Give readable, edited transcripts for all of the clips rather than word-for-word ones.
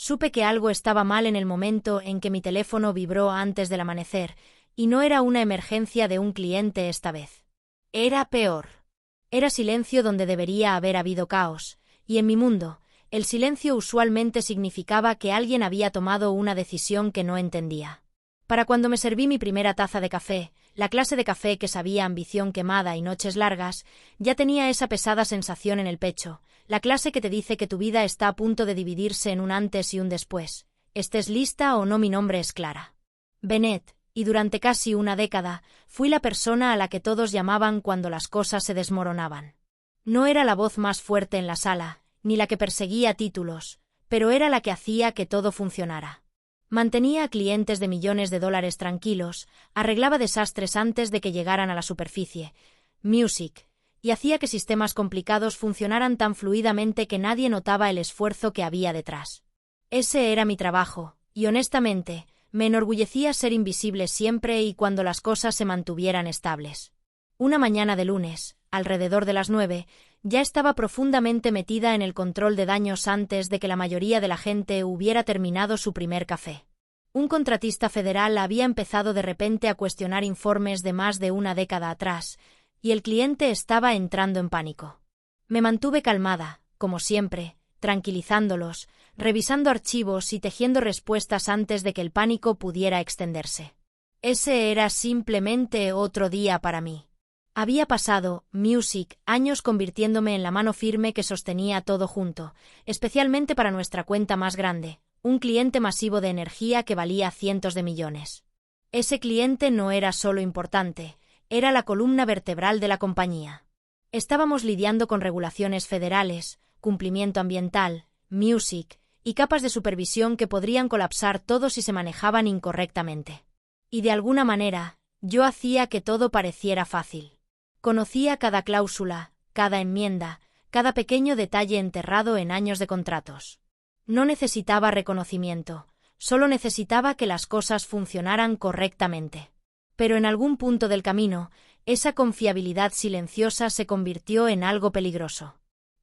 Supe que algo estaba mal en el momento en que mi teléfono vibró antes del amanecer, y no era una emergencia de un cliente esta vez. Era peor. Era silencio donde debería haber habido caos, y en mi mundo, el silencio usualmente significaba que alguien había tomado una decisión que no entendía. Para cuando me serví mi primera taza de café, la clase de café que sabía ambición quemada y noches largas, ya tenía esa pesada sensación en el pecho, la clase que te dice que tu vida está a punto de dividirse en un antes y un después. Estés lista o no, mi nombre es Clara Bennett, y durante casi una década fui la persona a la que todos llamaban cuando las cosas se desmoronaban. No era la voz más fuerte en la sala, ni la que perseguía títulos, pero era la que hacía que todo funcionara. Mantenía a clientes de millones de dólares tranquilos, arreglaba desastres antes de que llegaran a la superficie, Music, y hacía que sistemas complicados funcionaran tan fluidamente que nadie notaba el esfuerzo que había detrás. Ese era mi trabajo, y honestamente, me enorgullecía ser invisible siempre y cuando las cosas se mantuvieran estables. Una mañana de lunes, alrededor de las 9, ya estaba profundamente metida en el control de daños antes de que la mayoría de la gente hubiera terminado su primer café. Un contratista federal había empezado de repente a cuestionar informes de más de una década atrás, y el cliente estaba entrando en pánico. Me mantuve calmada, como siempre, tranquilizándolos, revisando archivos y tejiendo respuestas antes de que el pánico pudiera extenderse. Ese era simplemente otro día para mí. Había pasado, Music, años convirtiéndome en la mano firme que sostenía todo junto, especialmente para nuestra cuenta más grande, un cliente masivo de energía que valía cientos de millones. Ese cliente no era solo importante, era la columna vertebral de la compañía. Estábamos lidiando con regulaciones federales, cumplimiento ambiental, Music, y capas de supervisión que podrían colapsar todo si se manejaban incorrectamente. Y de alguna manera, yo hacía que todo pareciera fácil. Conocía cada cláusula, cada enmienda, cada pequeño detalle enterrado en años de contratos. No necesitaba reconocimiento, solo necesitaba que las cosas funcionaran correctamente. Pero en algún punto del camino, esa confiabilidad silenciosa se convirtió en algo peligroso.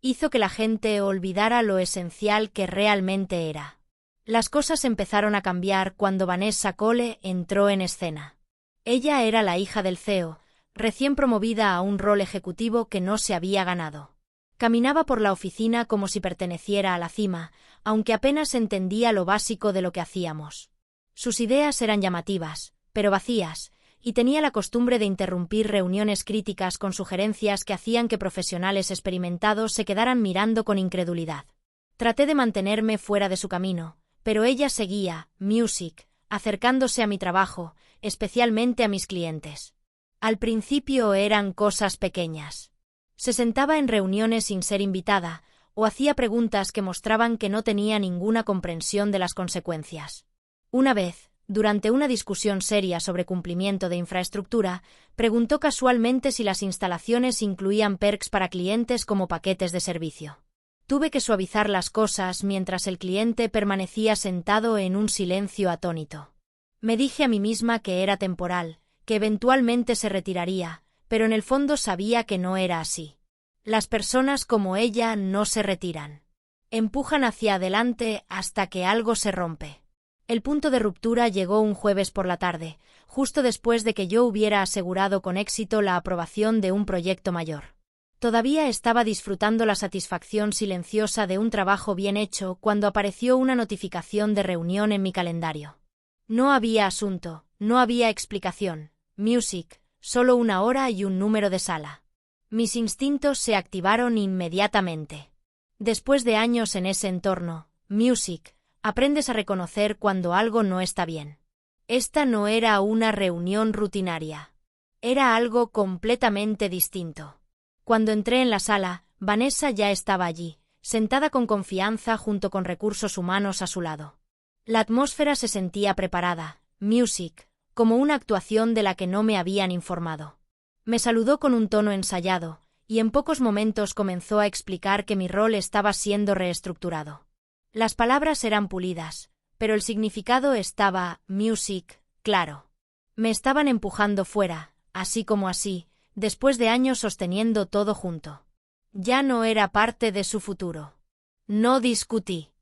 Hizo que la gente olvidara lo esencial que realmente era. Las cosas empezaron a cambiar cuando Vanessa Cole entró en escena. Ella era la hija del CEO, recién promovida a un rol ejecutivo que no se había ganado. Caminaba por la oficina como si perteneciera a la cima, aunque apenas entendía lo básico de lo que hacíamos. Sus ideas eran llamativas, pero vacías, y tenía la costumbre de interrumpir reuniones críticas con sugerencias que hacían que profesionales experimentados se quedaran mirando con incredulidad. Traté de mantenerme fuera de su camino, pero ella seguía, Music, acercándose a mi trabajo, especialmente a mis clientes. Al principio eran cosas pequeñas. Se sentaba en reuniones sin ser invitada, o hacía preguntas que mostraban que no tenía ninguna comprensión de las consecuencias. Una vez, durante una discusión seria sobre cumplimiento de infraestructura, preguntó casualmente si las instalaciones incluían perks para clientes como paquetes de servicio. Tuve que suavizar las cosas mientras el cliente permanecía sentado en un silencio atónito. Me dije a mí misma que era temporal, que eventualmente se retiraría, pero en el fondo sabía que no era así. Las personas como ella no se retiran. Empujan hacia adelante hasta que algo se rompe. El punto de ruptura llegó un jueves por la tarde, justo después de que yo hubiera asegurado con éxito la aprobación de un proyecto mayor. Todavía estaba disfrutando la satisfacción silenciosa de un trabajo bien hecho cuando apareció una notificación de reunión en mi calendario. No había asunto, no había explicación. Music, solo una hora y un número de sala. Mis instintos se activaron inmediatamente. Después de años en ese entorno, Music, aprendes a reconocer cuando algo no está bien. Esta no era una reunión rutinaria. Era algo completamente distinto. Cuando entré en la sala, Vanessa ya estaba allí, sentada con confianza junto con recursos humanos a su lado. La atmósfera se sentía preparada, Music, como una actuación de la que no me habían informado. Me saludó con un tono ensayado, y en pocos momentos comenzó a explicar que mi rol estaba siendo reestructurado. Las palabras eran pulidas, pero el significado estaba, Music, claro. Me estaban empujando fuera, así como así, después de años sosteniendo todo junto. Ya no era parte de su futuro. No discutí.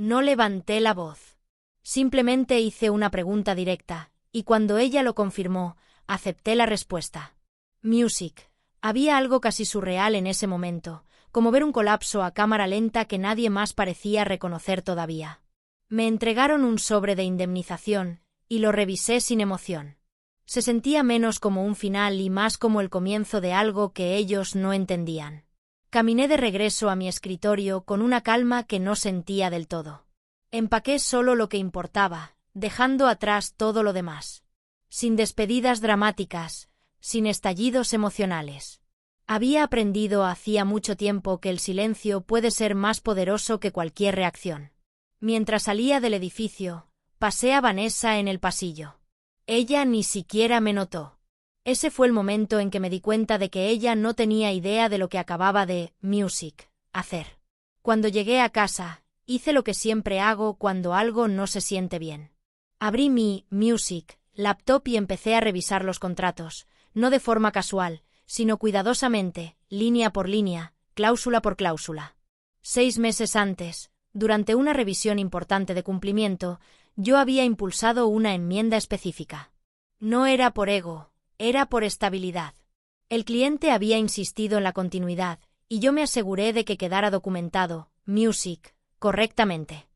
No levanté la voz. Simplemente hice una pregunta directa, y cuando ella lo confirmó, acepté la respuesta. Music. Había algo casi surreal en ese momento, como ver un colapso a cámara lenta que nadie más parecía reconocer todavía. Me entregaron un sobre de indemnización, y lo revisé sin emoción. Se sentía menos como un final y más como el comienzo de algo que ellos no entendían. Caminé de regreso a mi escritorio con una calma que no sentía del todo. Empaqué solo lo que importaba, dejando atrás todo lo demás. Sin despedidas dramáticas, sin estallidos emocionales. Había aprendido hacía mucho tiempo que el silencio puede ser más poderoso que cualquier reacción. Mientras salía del edificio, pasé a Vanessa en el pasillo. Ella ni siquiera me notó. Ese fue el momento en que me di cuenta de que ella no tenía idea de lo que acababa de hacer. Cuando llegué a casa, hice lo que siempre hago cuando algo no se siente bien. Abrí mi laptop y empecé a revisar los contratos, no de forma casual, sino cuidadosamente, línea por línea, cláusula por cláusula. 6 meses antes, durante una revisión importante de cumplimiento, yo había impulsado una enmienda específica. No era por ego, era por estabilidad. El cliente había insistido en la continuidad, y yo me aseguré de que quedara documentado, correctamente.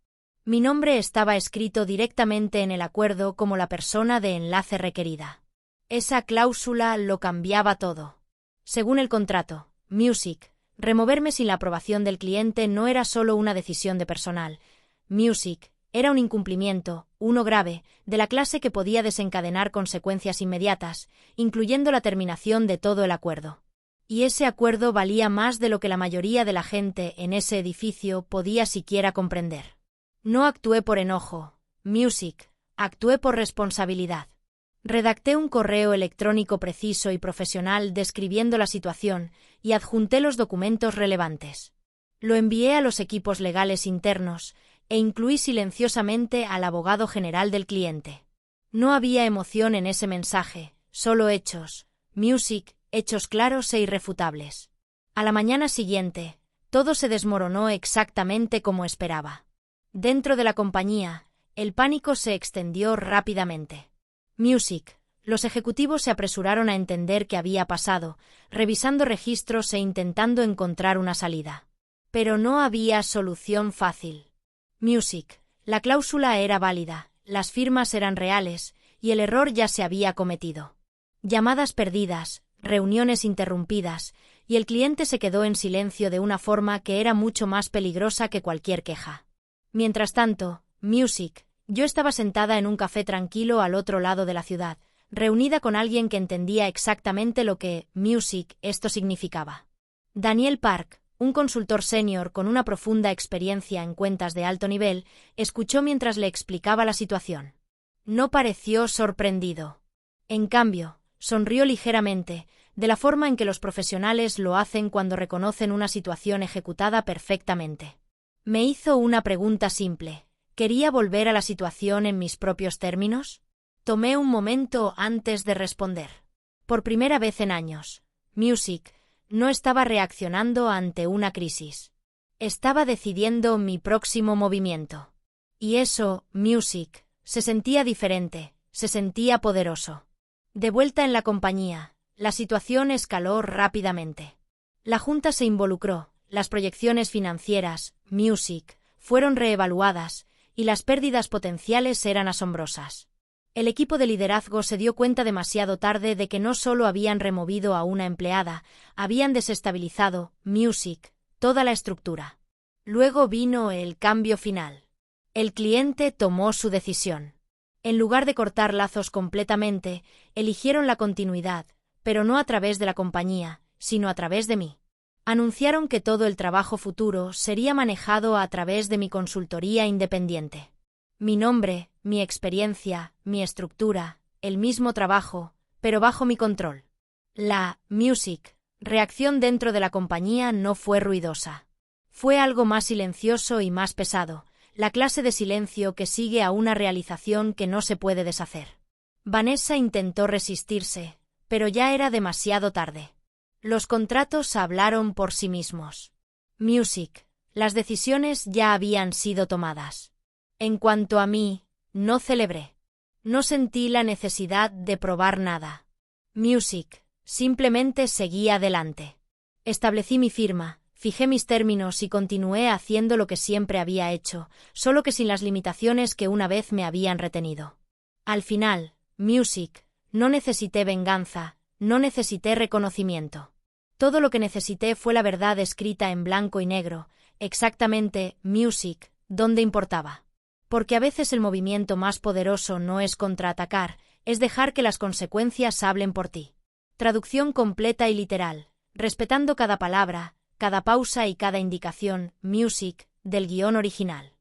Mi nombre estaba escrito directamente en el acuerdo como la persona de enlace requerida. Esa cláusula lo cambiaba todo. Según el contrato, removerme sin la aprobación del cliente no era solo una decisión de personal. Era un incumplimiento, uno grave, de la clase que podía desencadenar consecuencias inmediatas, incluyendo la terminación de todo el acuerdo. Y ese acuerdo valía más de lo que la mayoría de la gente en ese edificio podía siquiera comprender. No actué por enojo, actué por responsabilidad. Redacté un correo electrónico preciso y profesional describiendo la situación y adjunté los documentos relevantes. Lo envié a los equipos legales internos e incluí silenciosamente al abogado general del cliente. No había emoción en ese mensaje, solo hechos, hechos claros e irrefutables. A la mañana siguiente, todo se desmoronó exactamente como esperaba. Dentro de la compañía, el pánico se extendió rápidamente. Los ejecutivos se apresuraron a entender qué había pasado, revisando registros e intentando encontrar una salida. Pero no había solución fácil. La cláusula era válida, las firmas eran reales, y el error ya se había cometido. Llamadas perdidas, reuniones interrumpidas, y el cliente se quedó en silencio de una forma que era mucho más peligrosa que cualquier queja. Mientras tanto, yo estaba sentada en un café tranquilo al otro lado de la ciudad, reunida con alguien que entendía exactamente lo que esto significaba. Daniel Park, un consultor senior con una profunda experiencia en cuentas de alto nivel, escuchó mientras le explicaba la situación. No pareció sorprendido. En cambio, sonrió ligeramente, de la forma en que los profesionales lo hacen cuando reconocen una situación ejecutada perfectamente. Me hizo una pregunta simple. ¿Quería volver a la situación en mis propios términos? Tomé un momento antes de responder. Por primera vez en años, no estaba reaccionando ante una crisis. Estaba decidiendo mi próximo movimiento. Y eso, se sentía diferente, se sentía poderoso. De vuelta en la compañía, la situación escaló rápidamente. La junta se involucró, las proyecciones financieras, fueron reevaluadas, y las pérdidas potenciales eran asombrosas. El equipo de liderazgo se dio cuenta demasiado tarde de que no solo habían removido a una empleada, habían desestabilizado, toda la estructura. Luego vino el cambio final. El cliente tomó su decisión. En lugar de cortar lazos completamente, eligieron la continuidad, pero no a través de la compañía, sino a través de mí. Anunciaron que todo el trabajo futuro sería manejado a través de mi consultoría independiente. Mi nombre, mi experiencia, mi estructura, el mismo trabajo, pero bajo mi control. La reacción dentro de la compañía no fue ruidosa. Fue algo más silencioso y más pesado, la clase de silencio que sigue a una realización que no se puede deshacer. Vanessa intentó resistirse, pero ya era demasiado tarde. Los contratos hablaron por sí mismos. Las decisiones ya habían sido tomadas. En cuanto a mí, no celebré. No sentí la necesidad de probar nada. Music, simplemente seguí adelante. Establecí mi firma, fijé mis términos y continué haciendo lo que siempre había hecho, solo que sin las limitaciones que una vez me habían retenido. Al final, Music, no necesité venganza, no necesité reconocimiento. Todo lo que necesité fue la verdad escrita en blanco y negro, exactamente, Music, donde importaba. Porque a veces el movimiento más poderoso no es contraatacar, es dejar que las consecuencias hablen por ti. Traducción completa y literal, respetando cada palabra, cada pausa y cada indicación, Music, del guión original.